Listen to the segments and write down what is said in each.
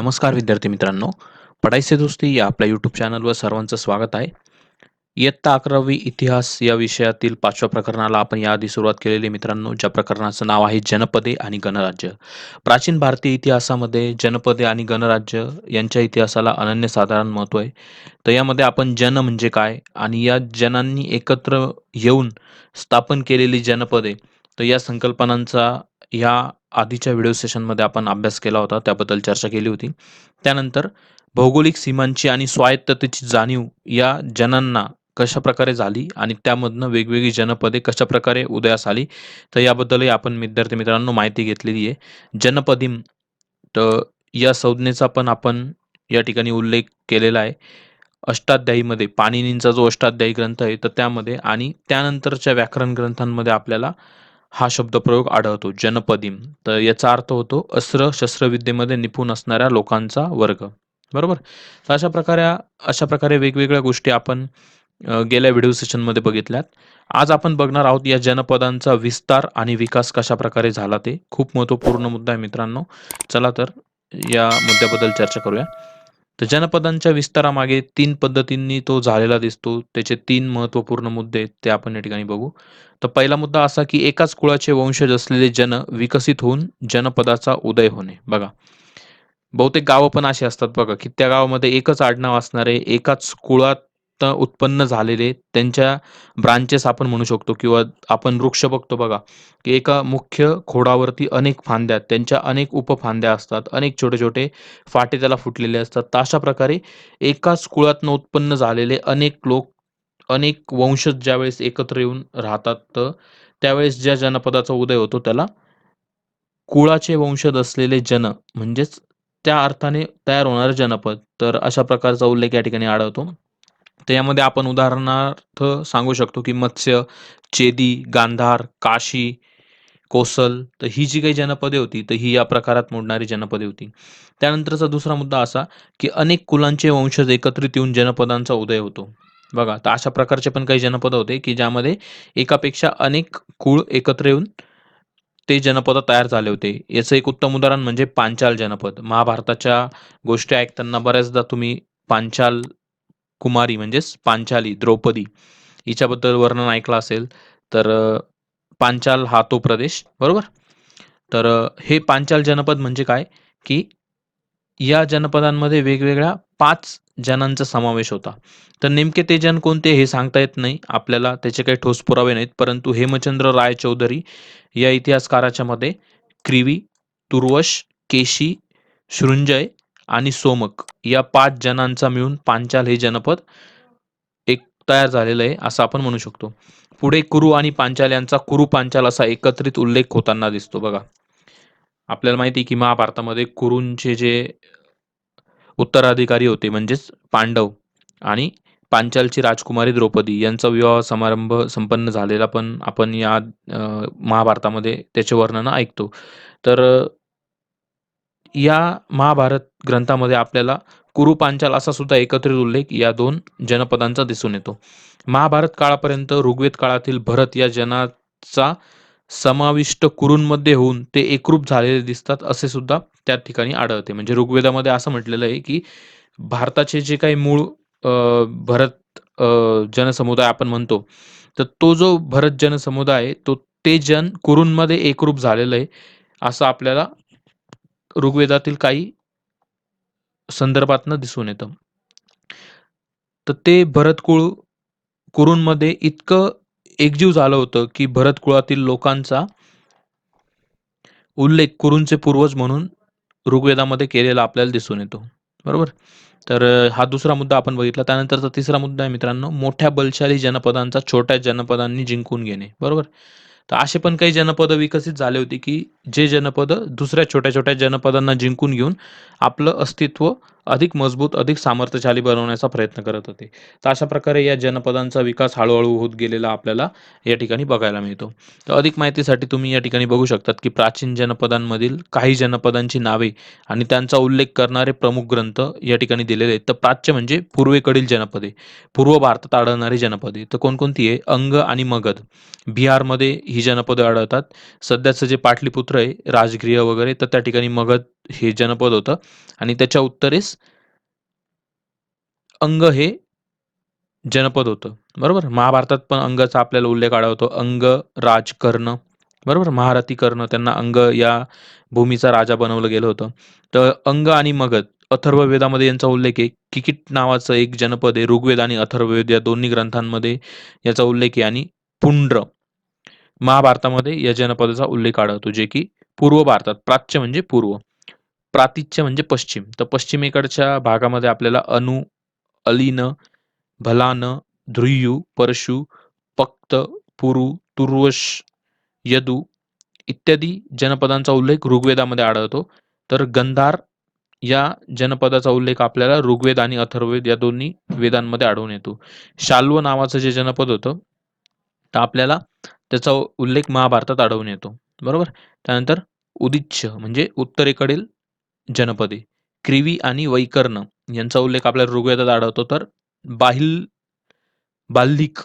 नमस्कार विद्यार्थी मित्रांनो, पढ़ाई से दोस्ती या आपल्या यूट्यूब चॅनलवर सर्वांचं स्वागत आहे. इयत्ता 11वी इतिहास या विषयातील 5व्या प्रकरणाला आपण याआधी सुरुवात केलेली मित्रांनो, ज्या प्रकरणाचं नाव आहे जनपदे आणि गणराज्य. प्राचीन भारतीय इतिहासामध्ये जनपदे आणि गणराज्य यांच्या इतिहासाला अनन्यसाधारण महत्त्व आहे. तर यामध्ये आपण जन म्हणजे काय आणि या जनांनी एकत्र येऊन स्थापन केलेली जनपदे, तर या संकल्पनांचा या आधीच्या व्हिडिओ सेशनमध्ये आपण अभ्यास केला होता, त्याबद्दल चर्चा केली होती. त्यानंतर भौगोलिक सीमांची आणि स्वायत्ततेची जाणीव या जनांना कशाप्रकारे झाली आणि त्यामधनं वेगवेगळी जनपदे कशाप्रकारे उदयास आली, तर याबद्दलही आपण विद्यार्थी मित्रांनो माहिती घेतलेली आहे. जनपदीम तर या संज्ञेचा पण आपण या ठिकाणी उल्लेख केलेला आहे. अष्टाध्यायीमध्ये पाणिनींचा जो अष्टाध्यायी ग्रंथ आहे, तर त्यामध्ये आणि त्यानंतरच्या व्याकरण ग्रंथांमध्ये आपल्याला हा शब्दप्रयोग आढळतो जनपदीम. तर याचा अर्थ होतो अस्त्र शस्त्रविद्येमध्ये निपुण असणाऱ्या लोकांचा वर्ग. बरोबर. तर अशा प्रकारे वेगवेगळ्या गोष्टी आपण गेल्या व्हिडिओ सेशनमध्ये बघितल्यात. आज आपण बघणार आहोत या जनपदांचा विस्तार आणि विकास कशाप्रकारे झाला ते. खूप महत्त्वपूर्ण मुद्दा आहे मित्रांनो. चला तर या मुद्द्याबद्दल चर्चा करूया. तर जनपदांच्या विस्तारामागे 3 पद्धतींनी तो झालेला दिसतो. त्याचे 3 महत्त्वपूर्ण मुद्दे आहेत, ते आपण या ठिकाणी बघू. तर पहिला मुद्दा असा की एकाच कुळाचे वंशज असलेले जन विकसित होऊन जनपदाचा उदय होणे. बघा, बहुतेक गावं पण अशी असतात बघा, की त्या गावामध्ये एकच आडनाव असणारे, एकाच कुळात उत्पन्न झालेले त्यांच्या ब्रांचेस आपण म्हणू शकतो किंवा आपण वृक्ष बघतो बघा, की एका मुख्य खोडावरती अनेक फांद्या, त्यांच्या अनेक उपफांद्या असतात, अनेक छोटे-छोटे फाटे त्याला फुटलेले असतात. तर अशा प्रकारे एकाच कुळातनं उत्पन्न झालेले अनेक लोक, अनेक वंशज ज्यावेळेस एकत्र येऊन राहतात, तर त्यावेळेस ज्या जनपदाचा उदय होतो त्याला कुळाचे वंशज असलेले जन म्हणजेच त्या अर्थाने तयार होणारं जनपद. तर अशा प्रकारचा उल्लेख या ठिकाणी आढळतो. तर यामध्ये आपण उदाहरणार्थ सांगू शकतो, की मत्स्य, चेदी, गांधार, काशी, कोसल, तर ही जी काही जनपदे होती, तर ही या प्रकारात मोडणारी जनपदे होती. त्यानंतरचा दुसरा मुद्दा असा, की अनेक कुलांचे वंशज एकत्रित येऊन जनपदांचा उदय होतो. बघा, तर अशा प्रकारचे पण काही जनपद होते, की ज्यामध्ये एकापेक्षा अनेक कुळ एकत्र येऊन ते जनपद तयार झाले होते. याचं एक उत्तम उदाहरण म्हणजे पांचाल जनपद. महाभारताच्या गोष्टी ऐकताना बऱ्याचदा तुम्ही पांचाल कुमारी म्हणजेच पांचाली, द्रौपदी हिच्याबद्दल वर्णन ऐकलं असेल. तर पांचाल हा तो प्रदेश, बरोबर? तर हे पांचाल जनपद म्हणजे काय, की या जनपदांमध्ये वेगवेगळ्या 5 जनांचा समावेश होता. तर नेमके ते जन कोणते हे सांगता येत नाही. आपल्याला त्याचे काही ठोस पुरावे नाहीत. परंतु हेमचंद्र राय चौधरी या इतिहासकाराच्या मते क्रिवी, तुर्वश, केशी, शृंजय आणि सोमक या 5 जनांचा मिळून पांचाल हे जनपद एक तयार झालेलं आहे, असं आपण म्हणू शकतो. पुढे कुरु आणि पांचाल यांचा कुरु पांचाल असा एकत्रित उल्लेख होताना दिसतो बघा. आपल्याला माहिती आहे, की महाभारतामध्ये कुरूंचे जे उत्तराधिकारी होते म्हणजेच पांडव आणि पांचालची राजकुमारी द्रौपदी यांचा विवाह समारंभ संपन्न झालेला पण आपण या महाभारतामध्ये त्याचे वर्णन ऐकतो. तर या महाभारत ग्रंथामध्ये आपल्याला कुरु पांचाल असा सुद्धा एकत्रित उल्लेख या 2 जनपदांचा दिसून येतो. महाभारत काळापर्यंत ऋग्वेद काळातील भरत या जनाचा समाविष्ट कुरूंमध्ये होऊन ते एकरूप झालेले दिसतात, असे सुद्धा त्या ठिकाणी आढळते. म्हणजे ऋग्वेदामध्ये असं म्हटलेलं आहे, की भारताचे जे काही मूळ भरत जनसमुदाय आपण म्हणतो, तर तो जो भरत जनसमुदाय आहे, ते जन कुरूंमध्ये एकरूप झालेलं आहे, असं आपल्याला ऋग्वेदातील काही संदर्भातनं दिसून येतं. तर ते भरतकुळ कुरूंमध्ये इतकं एकजीव झालं होतं, की भरत कुळातील लोकांचा उल्लेख कुरूंचे पूर्वज म्हणून ऋग्वेदामध्ये केलेला आपल्याला दिसून येतो. बरोबर? तर हा दुसरा मुद्दा आपण बघितला. त्यानंतरचा तिसरा मुद्दा आहे मित्रांनो, मोठ्या बलशाली जनपदांचा छोट्या जनपदांनी जिंकून घेणे. बरोबर? तर असे पण काही जनपदं विकसित झाले होते, की जे जनपदं दुसऱ्या छोट्या-छोट्या जनपदांना जिंकून घेऊन आपलं अस्तित्व अधिक मजबूत, अधिक सामर्थ्यशाली बनवण्याचा प्रयत्न करत होते. तर अशा प्रकारे या जनपदांचा विकास हळू-हळू होत गेलेला आपल्याला या ठिकाणी बघायला मिळतो. तर अधिक माहितीसाठी तुम्ही या ठिकाणी बघू शकतात, की प्राचीन जनपदांमधील काही जनपदांची नावे आणि त्यांचा उल्लेख करणारे प्रमुख ग्रंथ या ठिकाणी दिलेले आहेत. तर प्राच्य म्हणजे पूर्वेकडील जनपदे, पूर्व भारतात आढळणारी जनपदे. तर कोणकोणती आहे? अंग आणि मगध. बिहारमध्ये ही जनपदं आढळतात. सध्याचं जे पाटलीपुत्र आहे, राजगृह वगैरे, तर त्या ठिकाणी मगध हे जनपद होतं आणि त्याच्या उत्तरेस अंग हे जनपद होतं. बरोबर. महाभारतात पण अंगाचा आपल्याला उल्लेख आढळतो. अंग, राज, कर्ण. बरोबर. महारथी कर्ण त्यांना अंग या भूमीचा राजा बनवलं गेलं होतं. तर अंग आणि मगध अथर्ववेदामध्ये यांचा उल्लेख आहे. किकीट नावाचं एक जनपद आहे. ऋग्वेद आणि अथर्ववेद या दोन्ही ग्रंथांमध्ये याचा उल्लेख आहे आणि पुंड्र महाभारतामध्ये या जनपदाचा उल्लेख आढळतो, जे की पूर्व भारतात प्राच्य म्हणजे पूर्व, प्रातिच्य म्हणजे पश्चिम. तर पश्चिमेकडच्या भागामध्ये आपल्याला अनु, अलीन, भलान, ध्रुयू, परशु, पक्त, पुरु, तुर्वश, यदु इत्यादी जनपदांचा उल्लेख ऋग्वेदामध्ये आढळतो. तर गंधार या जनपदाचा उल्लेख आपल्याला ऋग्वेद आणि अथर्ववेद या दोन्ही वेदांमध्ये आढळून येतो. शाल्व नावाचं जे जनपद होतं, तर आपल्याला त्याचा उल्लेख महाभारतात आढळून येतो. बरोबर. त्यानंतर उदिच्य म्हणजे उत्तरेकडील जनपदे. क्रिवी आणि वैकर्ण यांचा उल्लेख आपल्याला ऋग्वेदात आढळतो. तर बाहिल बाल्लिक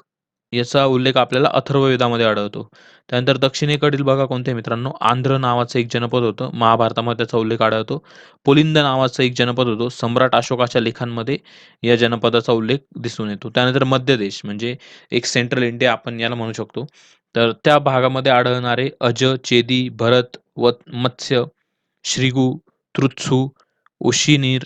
याचा उल्लेख आपल्याला अथर्ववेदामध्ये आढळतो. त्यानंतर दक्षिणेकडील बघा कोणते आहे मित्रांनो, आंध्र नावाचं एक जनपद होतं. महाभारतामध्ये त्याचा उल्लेख आढळतो. पुलिंद नावाचं एक जनपद होतं. सम्राट अशोकाच्या लेखांमध्ये या जनपदाचा उल्लेख दिसून येतो. त्यानंतर मध्य देश म्हणजे एक सेंट्रल इंडिया आपण याला म्हणू शकतो. तर त्या भागामध्ये आढळणारे अज, चेदी, भरत, मत्स्य, श्रीगु, तृत्सु, उशिनीर,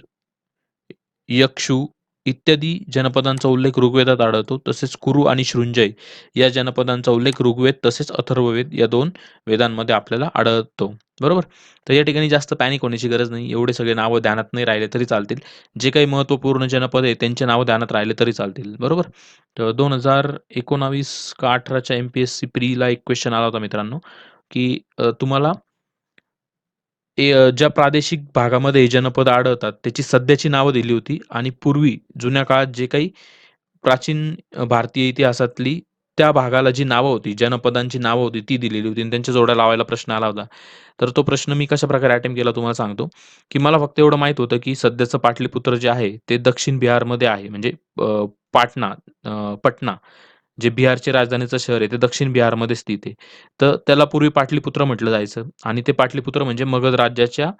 यक्षु इत्यादी जनपदांचा उल्लेख ऋग्वेदात आढळतो. तसेच कुरु आणि शृंजय या जनपदांचा उल्लेख ऋग्वेद तसेच अथर्ववेद या 2 वेदांमध्ये आपल्याला आढळतो. बरोबर. तर या ठिकाणी जास्त पॅनिक होण्याची गरज नाही. एवढे सगळे नावं ध्यानात नाही राहिले तरी चालतील. जे काही महत्त्वपूर्ण जनपद आहे त्यांची नावं ध्यानात राहिले तरी चालतील. बरोबर. तर 2019 का 18च्या एम-पी-एस-सी प्रीला एक क्वेशन आला होता मित्रांनो, की तुम्हाला ज्या प्रादेशिक भागामध्ये जनपद आढळतात, त्याची सध्याची नावं दिली होती आणि पूर्वी जुन्या काळात जे काही प्राचीन भारतीय इतिहासातली त्या भागाला जी नावं होती, जनपदांची नावं होती, ती दिलेली होती आणि त्यांच्या जोड्या लावायला प्रश्न आला होता. तर तो प्रश्न मी कशाप्रकारे अटेम्प्ट केला तुम्हाला सांगतो, की मला फक्त एवढं माहीत होतं, की सध्याचं पाटलीपुत्र जे आहे, ते दक्षिण बिहारमध्ये आहे. म्हणजे पाटणा पटना जे बिहारचे राजधानीचं शहर आहे, ते दक्षिण बिहारमध्ये स्थित आहे. तर त्याला पूर्वी पाटलीपुत्र म्हटलं जायचं आणि ते पाटलीपुत्र म्हणजे मगध राज्याच्या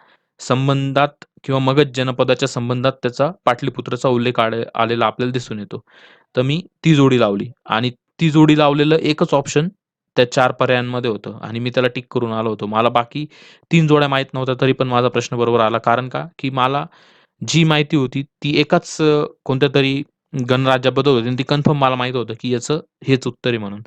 संबंधात किंवा मगध जनपदाच्या संबंधात त्याचा पाटलीपुत्रचा उल्लेख आलेला आपल्याला दिसून येतो. तर मी ती जोडी लावली आणि ती जोडी लावलेलं एकच ऑप्शन त्या 4 पर्यायांमध्ये होतं आणि मी त्याला टिक करून आलो होतो. मला बाकी 3 जोड्या माहीत नव्हत्या, तरी पण माझा प्रश्न बरोबर आला. कारण का? की मला जी माहिती होती ती एकाच कोणत्यातरी गणराज्याबद्दल होती आणि ती कन्फर्म मला माहीत होतं, की याचं हेच उत्तर आहे म्हणून.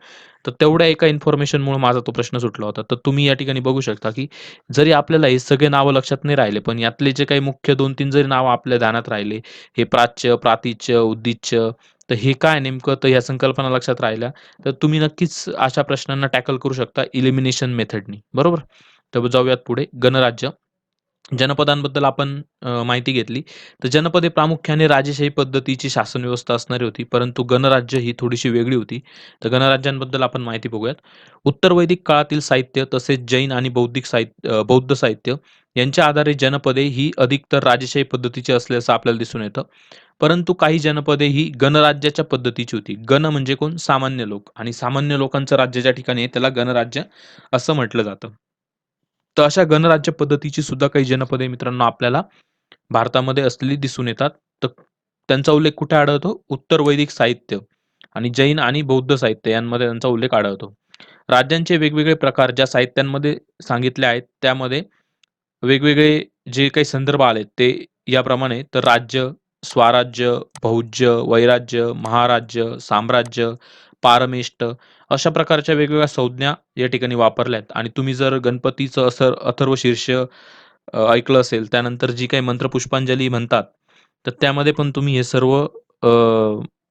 तर तेवढ्या एका इन्फॉर्मेशनमुळे माझा तो प्रश्न सुटला होता. तर तुम्ही या ठिकाणी बघू शकता, की जरी आपल्याला हे सगळे नावं लक्षात नाही राहिले, पण यातले जे काही मुख्य 2-3 जरी नावं आपल्या ध्यानात राहिले, हे प्राच्य, प्रातिच्य, उद्दिच्य, तर हे काय नेमकं? तर ह्या संकल्पना लक्षात राहिल्या, तर तुम्ही नक्कीच अशा प्रश्नांना टॅकल करू शकता एलिमिनेशन मेथडनी. बरोबर? तर जाऊयात पुढे. गणराज्य. जनपदांबद्दल आपण माहिती घेतली. तर जनपदे प्रामुख्याने राजेशाही पद्धतीची शासन व्यवस्था असणारी होती. परंतु गणराज्य ही थोडीशी वेगळी होती. तर गणराज्यांबद्दल आपण माहिती बघूयात. उत्तर वैदिक काळातील साहित्य तसेच जैन आणि बौद्ध साहित्य यांच्या आधारे जनपदे ही अधिकतर राजेशाही पद्धतीची असल्याचं आपल्याला दिसून येतं. परंतु काही जनपदे ही गणराज्याच्या पद्धतीची होती. गण म्हणजे कोण? सामान्य लोक आणि सामान्य लोकांचं राज्य ज्या ठिकाणी आहे त्याला गणराज्य असं म्हटलं जातं. तर अशा गणराज्य पद्धतीची सुद्धा काही जनपदे मित्रांनो आपल्याला भारतामध्ये असलेली दिसून येतात. तर त्यांचा उल्लेख कुठे आढळतो? उत्तर वैदिक साहित्य आणि जैन आणि बौद्ध साहित्य यांमध्ये त्यांचा उल्लेख आढळतो. राज्यांचे वेगवेगळे प्रकार ज्या साहित्यांमध्ये सांगितले आहेत, त्यामध्ये वेगवेगळे जे काही संदर्भ आलेत ते याप्रमाणे तर राज्य, स्वराज्य, भौज्य, वैराज्य, महाराज्य, साम्राज्य, पारमेष्ट अशा प्रकारच्या वेगवेगळ्या संज्ञा या ठिकाणी वापरल्या आहेत आणि तुम्ही जर गणपतीचं असं अथर्वशीर्ष ऐकलं असेल, त्यानंतर जी काही मंत्रपुष्पांजली म्हणतात, तर त्यामध्ये पण तुम्ही हे सर्व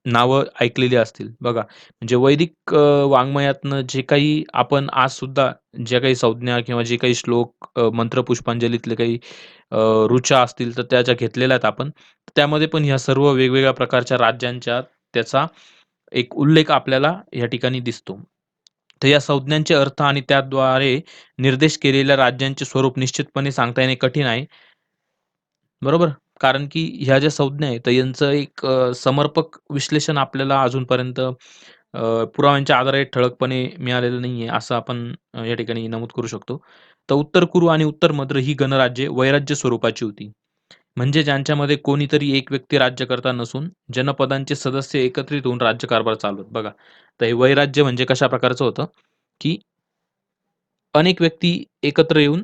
नावं ऐकलेली असतील. बघा, म्हणजे वैदिक वाङ्मयातनं जे काही आपण आजसुद्धा ज्या काही संज्ञा किंवा जे काही श्लोक मंत्र पुष्पांजलीतले काही अ, ऋचा असतील, तर त्या ज्या घेतलेल्या आहेत आपण, त्यामध्ये पण ह्या सर्व वेगवेगळ्या प्रकारच्या राज्यांच्या त्याचा एक उल्लेख आपल्याला या ठिकाणी दिसतो. तर या संज्ञांचे अर्थ आणि त्याद्वारे निर्देश केलेल्या राज्यांचे स्वरूप निश्चितपणे सांगता येणे कठीण आहे. बरोबर? कारण की ह्या ज्या संज्ञा आहेत, तर यांचं एक समर्पक विश्लेषण आपल्याला अजूनपर्यंत पुराव्यांच्या आधारे ठळकपणे मिळालेलं नाहीये, असं आपण या ठिकाणी नमूद करू शकतो. तर उत्तर कुरु आणि उत्तर मद्र ही गणराज्ये वैराज्य स्वरूपाची होती. म्हणजे ज्यांच्यामध्ये कोणीतरी एक व्यक्ती राज्यकर्ता नसून जनपदांचे सदस्य एकत्रित होऊन राज्यकारभार चालवत. बघा, तर हे वैराज्य म्हणजे कशा प्रकारचं होतं, की अनेक व्यक्ती एकत्र येऊन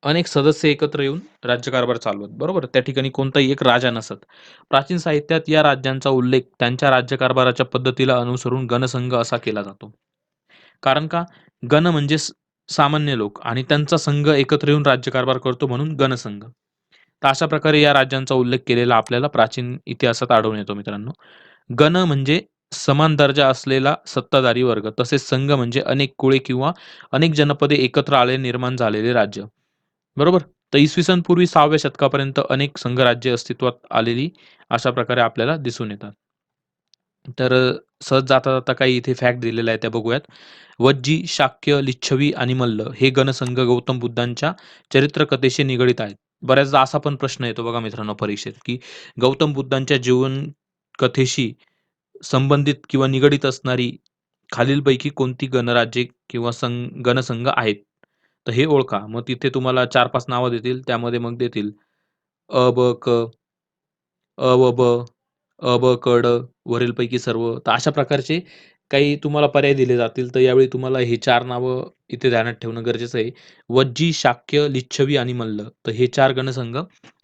अनेक सदस्य एकत्र येऊन राज्यकारभार चालवत. बरोबर? त्या ठिकाणी कोणताही एक राजा नसत. प्राचीन साहित्यात या राज्यांचा उल्लेख त्यांच्या राज्यकारभाराच्या पद्धतीला अनुसरून गणसंघ असा केला जातो. कारण का? गण म्हणजे सामान्य लोक आणि त्यांचा संघ एकत्र येऊन राज्यकारभार करतो म्हणून गणसंघ. तर अशा प्रकारे या राज्यांचा उल्लेख केलेला आपल्याला प्राचीन इतिहासात आढळून येतो मित्रांनो. गण म्हणजे समान दर्जा असलेला सत्ताधारी वर्ग. तसेच संघ म्हणजे अनेक कुळे किंवा अनेक जनपदे एकत्र आले निर्माण झालेले राज्य. बरोबर? तर इसवी सन पूर्वी 6व्या शतकापर्यंत अनेक संघराज्ये अस्तित्वात आलेली अशा प्रकारे आपल्याला दिसून येतात. तर सहज जाता-जाता काही इथे फॅक्ट दिलेला आहे त्या बघूयात. वज्जी, शाक्य, लिच्छवी आणि मल्ल हे गणसंघ गौतम बुद्धांच्या चरित्र कथेशी निगडीत आहेत. बऱ्याचदा असा पण प्रश्न येतो बघा मित्रांनो परीक्षेत, की गौतम बुद्धांच्या जीवन कथेशी संबंधित किंवा निगडीत असणारी खालीलपैकी कोणती गणराज्ये किंवा गणसंघ आहेत? तर हे ओळखा. मग तिथे तुम्हाला 4-5 नावं देतील. त्यामध्ये मग देतील अ, ब, क, अ, व ब, अ, ब, क, ड वरीलपैकी सर्व. तर अशा प्रकारचे काही तुम्हाला पर्याय दिले जातील. तर यावेळी तुम्हाला ही 4 नावं इथे ध्यानात ठेवणं गरजेचं आहे. वज्जी, शाक्य, लिच्छवी आणि मल्ल. तर हे 4 गणसंघ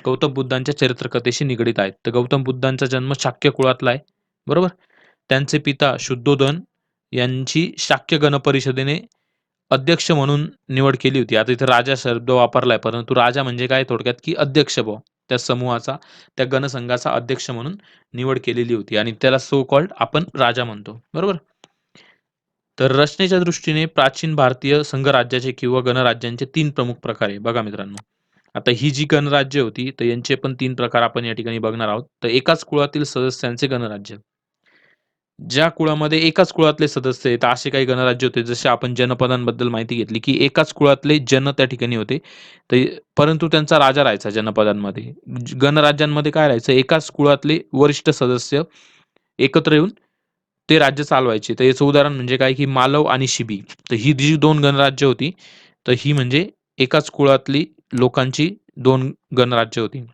गौतम बुद्धांच्या चरित्रकथेशी निगडीत आहेत. तर गौतम बुद्धांचा जन्म शाक्य कुळातला आहे. बरोबर? त्यांचे पिता शुद्धोधन यांची शाक्य गणपरिषदेने अध्यक्ष म्हणून निवड केली होती. आता इथे राजा शब्द वापरलाय, परंतु राजा म्हणजे काय थोडक्यात, की अध्यक्ष बुवा. त्या समूहाचा, त्या गणसंघाचा अध्यक्ष म्हणून निवड केलेली होती आणि त्याला सो कॉल्ड आपण राजा म्हणतो. बरोबर? तर रचनेच्या दृष्टीने प्राचीन भारतीय संघराज्याचे किंवा गणराज्यांचे 3 प्रमुख प्रकार आहे. बघा मित्रांनो, आता ही जी गणराज्य होती, तर यांचे पण 3 प्रकार आपण या ठिकाणी बघणार आहोत. तर एकाच कुळातील सदस्यांचे गणराज्य. ज्या कुळामध्ये एकाच कुळातले सदस्य आहेत, असे काही गणराज्य होते, जसे आपण जनपदांबद्दल माहिती घेतली, की एकाच कुळातले जन त्या ठिकाणी होते. ते परंतु त्यांचा राजा राहायचा जनपदांमध्ये. गणराज्यांमध्ये काय राहायचं, एकाच कुळातले वरिष्ठ सदस्य एकत्र येऊन ते राज्य चालवायचे. तर याचं उदाहरण म्हणजे काय, की मालव आणि शिबी. तर ही जी 2 गणराज्य होती, तर ही म्हणजे एकाच कुळातली लोकांची 2 गणराज्य होती.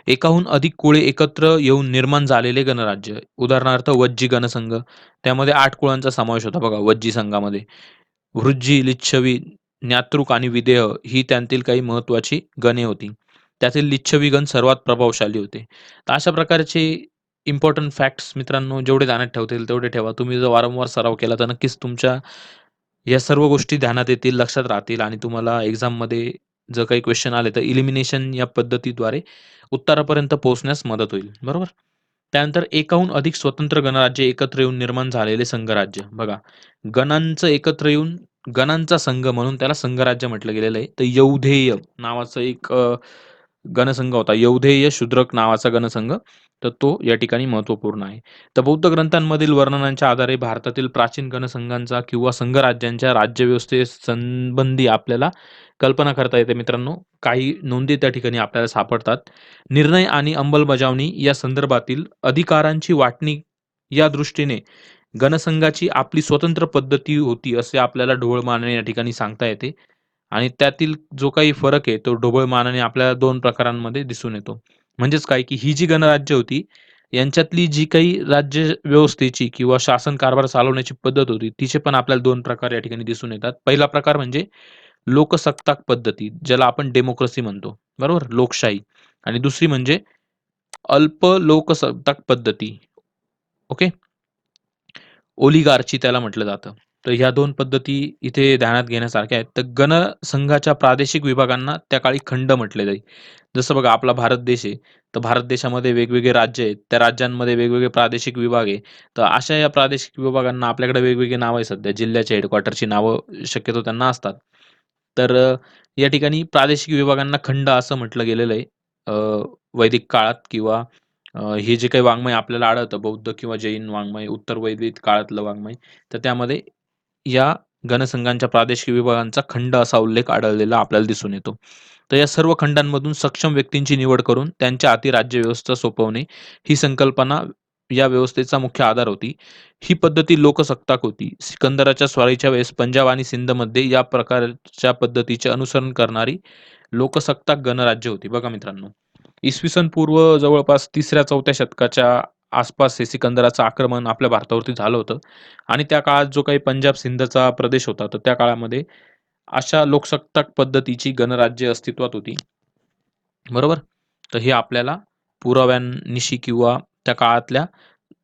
एकाहून अधिक कुळे एकत्र येऊन निर्माण झालेले गणराज्य. उदाहरणार्थ वज्जी गणसंघ. त्यामध्ये 8 कुळांचा समावेश होता बघा वज्जी संघामध्ये. वृज्जी, लिच्छवी, ज्ञातृक आणि विदेह ही त्यांतील काही महत्त्वाची गणे होती. त्यातील लिच्छवी गण सर्वात प्रभावशाली होते. तर अशा प्रकारचे इम्पोर्टंट फॅक्ट्स मित्रांनो जेवढे ध्यानात ठेवता येईल तेवढे ठेवा. तुम्ही जर वारंवार सराव केला तर नक्कीच तुमच्या या सर्व गोष्टी ध्यानात येतील, लक्षात राहतील आणि तुम्हाला एक्झाममध्ये जर काही क्वेश्चन आले तर एलिमिनेशन या पद्धतीद्वारे उत्तरापर्यंत पोहोचण्यास मदत होईल. बरोबर? त्यानंतर एकाहून अधिक स्वतंत्र गणराज्य एकत्र येऊन निर्माण झालेले संघराज्य. बघा, गणांचं एकत्र येऊन गणांचा संघ म्हणून त्याला संघराज्य म्हटलं गेलेलं आहे. तर यौधेय नावाचं एक गणसंघ होता. यौधेय शूद्रक नावाचा गणसंघ. तर तो या ठिकाणी महत्त्वपूर्ण आहे. तर बौद्ध ग्रंथांमधील वर्णनांच्या आधारे भारतातील प्राचीन गणसंघांचा किंवा संघराज्यांच्या राज्यव्यवस्थेसंबंधी आपल्याला कल्पना करता येते मित्रांनो. काही नोंदी त्या ठिकाणी आपल्याला सापडतात. निर्णय आणि अंमलबजावणी या संदर्भातील अधिकारांची वाटणी या दृष्टीने गणसंघाची आपली स्वतंत्र पद्धती होती, असे आपल्याला ढोबळ मानाने या ठिकाणी सांगता येते. आणि त्यातील जो काही फरक आहे, तो ढोबळ मानाने आपल्याला 2 प्रकारांमध्ये दिसून येतो. म्हणजेच काय, की ही जी गणराज्य होती, यांच्यातली जी काही राज्य व्यवस्थेची किंवा शासन कारभार चालवण्याची पद्धत होती, तिचे पण आपल्याला 2 प्रकार या ठिकाणी दिसून येतात. पहिला प्रकार म्हणजे लोकसत्ताक पद्धती, ज्याला आपण डेमोक्रसी म्हणतो. बरोबर? लोकशाही आणि दुसरी म्हणजे अल्प लोकसत्ताक पद्धती. ओके. ओलिगार्ची त्याला म्हटलं जातं. तर ह्या 2 पद्धती इथे ध्यानात घेण्यासारख्या आहेत. तर गणसंघाच्या प्रादेशिक विभागांना त्या काळी खंड म्हटले जाई. जसं बघा आपला भारत देश आहे, तर भारत देशामध्ये वेगवेगळे राज्य आहेत. त्या राज्यांमध्ये वेगवेगळे प्रादेशिक विभाग आहे. तर अशा या प्रादेशिक विभागांना आपल्याकडे वेगवेगळी नावं आहे सध्या. जिल्ह्याच्या हेडक्वार्टरची नावं शक्यतो त्यांना असतात. तर या ठिकाणी प्रादेशिक विभागांना खंड असं म्हटलं गेलेलं आहे. अ, वैदिक काळात किंवा हे जे काही वाङ्मय आपल्याला आढळतं बौद्ध किंवा जैन वाङ्मय, उत्तर वैदिक काळातलं वाङ्मय, तर त्यामध्ये या गणसंघांच्या प्रादेशिक विभागांचा खंड असा उल्लेख आढळलेला आपल्याला दिसून येतो. तर या सर्व खंडांमधून सक्षम व्यक्तींची निवड करून त्यांच्या हाती राज्यव्यवस्था सोपवणे ही संकल्पना या व्यवस्थेचा मुख्य आधार होती. ही पद्धती लोकसत्ताक होती. सिकंदराच्या स्वारीच्या वेळेस पंजाब आणि सिंधमध्ये या प्रकारच्या पद्धतीचे अनुसरण करणारी लोकसत्ताक गणराज्य होती. बघा मित्रांनो, इसवी सन पूर्व जवळपास 3ऱ्या-4थ्या शतकाच्या आसपास हे सिकंदराचं आक्रमण आपल्या भारतावरती झालं होतं आणि त्या काळात जो काही पंजाब सिंधचा प्रदेश होता, तर त्या काळामध्ये अशा लोकसत्ताक पद्धतीची गणराज्य अस्तित्वात होती. बरोबर? तर हे आपल्याला पुराव्यांनिशी किंवा त्या काळातल्या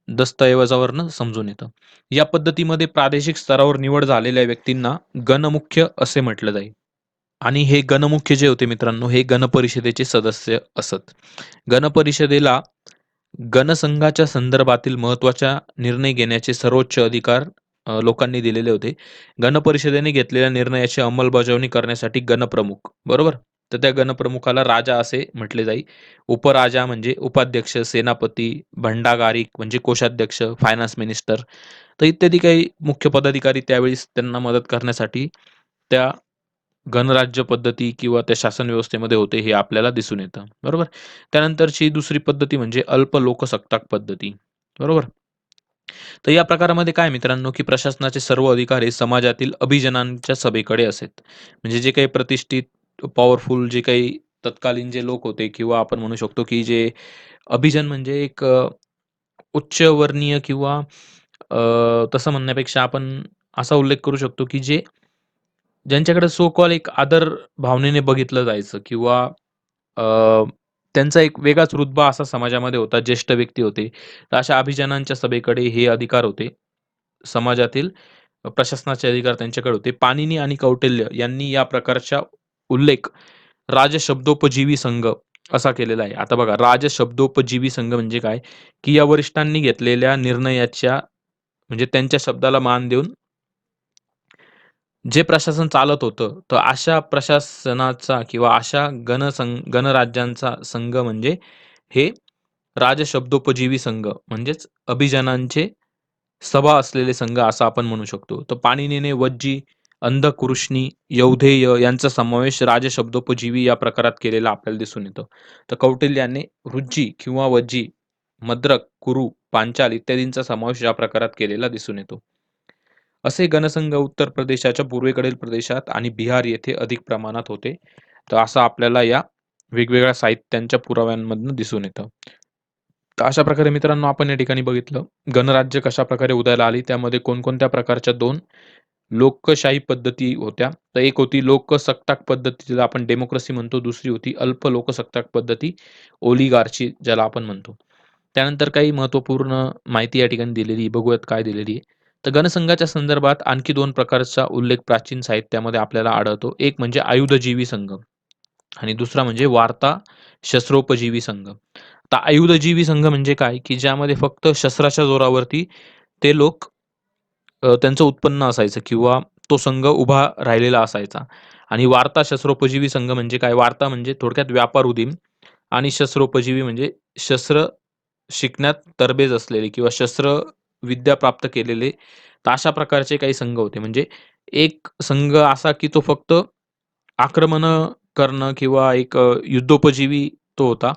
दस्तऐवजावरनं समजून येतं. या पद्धतीमध्ये प्रादेशिक स्तरावर निवड झालेल्या व्यक्तींना गणमुख्य असे म्हटलं जाईल. आणि हे गणमुख्य जे होते मित्रांनो, हे गणपरिषदेचे सदस्य असत. गणपरिषदेला गणसंघाच्या संदर्भातील महत्त्वाच्या निर्णय घेण्याचे सर्वोच्च अधिकार लोकांनी दिलेले होते. गणपरिषदेने घेतलेल्या निर्णयाची अंमलबजावणी करण्यासाठी गणप्रमुख, बरोबर? तर त्या गणप्रमुखाला राजा असे म्हटले जाई. उपराजा म्हणजे उपाध्यक्ष, सेनापती, भंडागारिक म्हणजे कोषाध्यक्ष, फायनान्स मिनिस्टर तर इत्यादी काही मुख्य पदाधिकारी त्यावेळेस त्यांना मदत करण्यासाठी त्या गणराज्य पद्धती किंवा त्या शासन व्यवस्थेमध्ये होते हे आपल्याला दिसून येतं. बरोबर. त्यानंतरची दुसरी पद्धती म्हणजे अल्प लोकसत्ताक पद्धती. बरोबर. तर या प्रकारामध्ये काय मित्रांनो, की प्रशासनाचे सर्व अधिकार हे समाजातील अभिजनांच्या सभेकडे असेत. म्हणजे जे काही प्रतिष्ठित, पॉवरफुल जे काही तत्कालीन जे लोक होते किंवा आपण म्हणू शकतो, की जे अभिजन म्हणजे एक उच्चवर्णीय किंवा तसं म्हणण्यापेक्षा आपण असा उल्लेख करू शकतो, की जे ज्यांच्याकडे सो कॉल एक आदर भावनेने बघितलं जायचं किंवा अ, त्यांचा एक वेगळाच रुतबा असा समाजामध्ये होता, ज्येष्ठ व्यक्ती होते. तर अशा अभिजनांच्या सभेकडे हे अधिकार होते. समाजातील प्रशासनाचे अधिकार त्यांच्याकडे होते. पाणिनी आणि कौटिल्य यांनी या प्रकारचा उल्लेख राजशब्दोपजीवी संघ असा केलेला आहे. आता बघा राजशब्दोपजीवी संघ म्हणजे काय, की या वरिष्ठांनी घेतलेल्या निर्णयाच्या म्हणजे त्यांच्या शब्दाला मान देऊन जे प्रशासन चालत होतं, तर अशा प्रशासनाचा किंवा अशा गणराज्यांचा संघ म्हणजे हे राजशब्दोपजीवी संघ म्हणजेच अभिजनांचे सभा असलेले संघ असं आपण म्हणू शकतो. तर पाणिनीने वज्जी, अंधकृष्णी, यौधेय यांचा समावेश राजशब्दोपजीवी या प्रकारात केलेला आपल्याला दिसून येतो. तर कौटिल्याने वृज्जी किंवा वज्जी, मद्रक, कुरु, पांचाल इत्यादींचा समावेश या प्रकारात केलेला दिसून येतो. असे गणसंघ उत्तर प्रदेशाच्या पूर्वेकडील प्रदेशात आणि बिहार येथे अधिक प्रमाणात होते. तर असं आपल्याला या वेगवेगळ्या साहित्यांच्या पुराव्यांमधून दिसून येतं. तर अशा प्रकारे मित्रांनो आपण या ठिकाणी बघितलं, गणराज्य कशाप्रकारे उदयाला आली, त्यामध्ये कोणकोणत्या प्रकारच्या 2 लोकशाही पद्धती होत्या. तर एक होती लोकसत्ताक पद्धती ज्याला आपण डेमोक्रेसी म्हणतो, दुसरी होती अल्प लोकसत्ताक पद्धती, ओलिगार्ची ज्याला आपण म्हणतो. त्यानंतर काही महत्त्वपूर्ण माहिती या ठिकाणी दिलेली आहे. बघूयात काय दिलेली आहे. तर गणसंघाच्या संदर्भात आणखी 2 प्रकारचा उल्लेख प्राचीन साहित्यामध्ये आपल्याला आढळतो. एक म्हणजे आयुधजीवी संघ आणि दुसरा म्हणजे वार्ता शस्त्रोपजीवी संघ. आता आयुधजीवी संघ म्हणजे काय, की ज्यामध्ये फक्त शस्त्राच्या जोरावरती ते लोक त्यांचं उत्पन्न असायचं किंवा तो संघ उभा राहिलेला असायचा आणि वार्ता शस्त्रोपजीवी संघ म्हणजे काय? वार्ता म्हणजे थोडक्यात व्यापार उदीम आणि शस्त्रोपजीवी म्हणजे शस्त्र शिकण्यात तरबेज असलेले किंवा शस्त्रविद्या प्राप्त केलेले. तर अशा प्रकारचे काही संघ होते. म्हणजे एक संघ असा, की तो फक्त आक्रमणं करणं किंवा एक युद्धोपजीवी तो होता,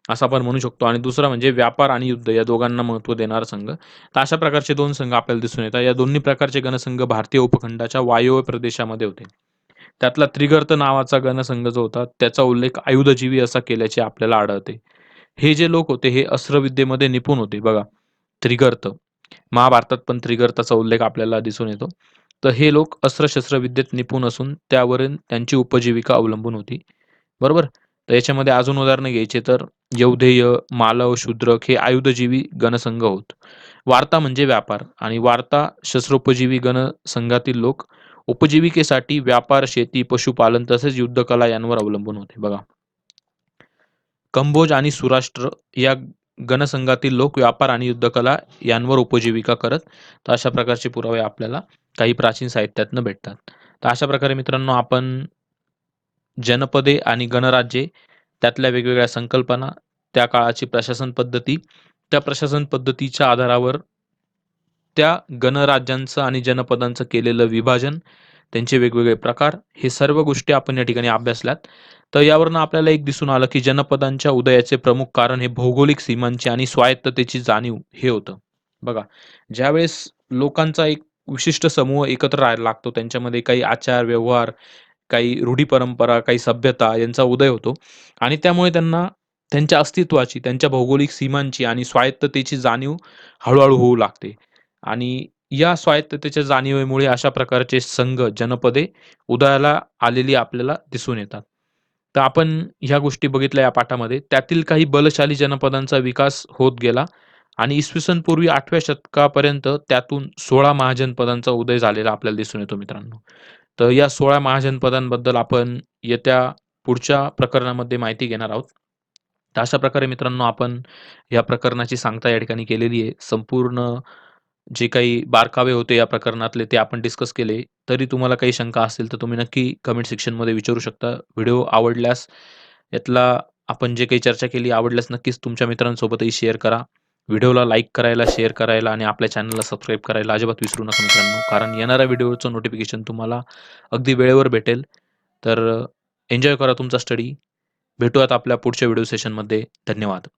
असं आपण म्हणू शकतो आणि दुसरा म्हणजे व्यापार आणि युद्ध या दोघांना महत्त्व देणारा संघ. तर अशा प्रकारचे 2 संघ आपल्याला दिसून येतात. या दोन्ही प्रकारचे गणसंघ भारतीय उपखंडाच्या वायव्य प्रदेशामध्ये होते. त्यातला त्रिगर्त नावाचा गणसंघ जो होता, त्याचा उल्लेख आयुधजीवी असा केल्याचे आपल्याला आढळते. हे जे लोक होते, हे अस्त्रविद्येमध्ये निपुण होते बघा. त्रिगर्त. महाभारतात पण त्रिगर्ताचा उल्लेख आपल्याला दिसून येतो. तर हे लोक अस्त्र-शस्त्र विद्येत निपुण असून त्यावरून त्यांची उपजीविका अवलंबून होती. बरोबर? तर याच्यामध्ये अजून उदाहरणं घ्यायची तर यौधेय, मालव, शूद्रक हे आयुधजीवी गणसंघ होत. वार्ता म्हणजे व्यापार आणि वार्ता शस्त्रोपजीवी गणसंघातील लोक उपजीविकेसाठी व्यापार, शेती, पशुपालन तसेच युद्धकला यांवर अवलंबून होते. बघा, कंबोज आणि सुराष्ट्र या गणसंघातील लोक व्यापार आणि युद्धकला यांवर उपजीविका करत. तर अशा प्रकारचे पुरावे आपल्याला काही प्राचीन साहित्यातनं भेटतात. तर अशा प्रकारे मित्रांनो आपण जनपदे आणि गणराज्ये, त्यातल्या वेगवेगळ्या संकल्पना, त्या काळाची प्रशासन पद्धती, त्या प्रशासन पद्धतीच्या आधारावर त्या गणराज्यांचं आणि जनपदांचं केलेलं विभाजन, त्यांचे वेगवेगळे प्रकार, हे सर्व गोष्टी आपण या ठिकाणी अभ्यासल्यात. तर यावरून आपल्याला एक दिसून आलं, की जनपदांच्या उदयाचे प्रमुख कारण हे भौगोलिक सीमांची आणि स्वायत्ततेची जाणीव हे होतं. बघा, ज्यावेळेस लोकांचा एक विशिष्ट समूह एकत्र राहायला लागतो, त्यांच्यामध्ये काही आचार, व्यवहार, काही रूढी परंपरा, काही सभ्यता यांचा उदय होतो आणि त्यामुळे त्यांना त्यांच्या अस्तित्वाची, त्यांच्या भौगोलिक सीमांची आणि स्वायत्ततेची जाणीव हळू होऊ लागते आणि या स्वायत्ततेच्या जाणीवेमुळे अशा प्रकारचे संघ, जनपदे उदयाला आलेली आपल्याला दिसून येतात. तर आपण ह्या गोष्टी बघितल्या या पाठामध्ये. त्यातील काही बलशाली जनपदांचा विकास होत गेला आणि इसवी सन पूर्वी 8व्या शतकापर्यंत त्यातून 16 महाजनपदांचा उदय झालेला आपल्याला दिसून येतो मित्रांनो. तर या 16 महाजनपदांबद्दल आपण येत्या पुढच्या प्रकरणामध्ये माहिती घेणार आहोत. तर अशा प्रकारे मित्रांनो आपण या प्रकरणाची सांगता या ठिकाणी केलेली आहे. संपूर्ण जे काही बारकावे होते या प्रकरणातले ते आपण डिस्कस केले. तरी तुम्हाला काही शंका असतील तर तुम्ही नक्की कमेंट सेक्शनमध्ये विचारू शकता. व्हिडिओ आवडल्यास यातला आपण जे काही चर्चा केली आवडल्यास नक्कीच तुमच्या मित्रांसोबतही शेअर करा. व्हिडिओला लाईक करायला, शेअर करायला आणि आपल्या चॅनलला सबस्क्राईब करायला अजिबात विसरू नका मित्रांनो. कारण येणाऱ्या व्हिडिओचं नोटिफिकेशन तुम्हाला अगदी वेळेवर भेटेल. तर एन्जॉय करा तुमचा स्टडी. भेटूयात आपल्या पुढच्या व्हिडिओ सेशनमध्ये. धन्यवाद.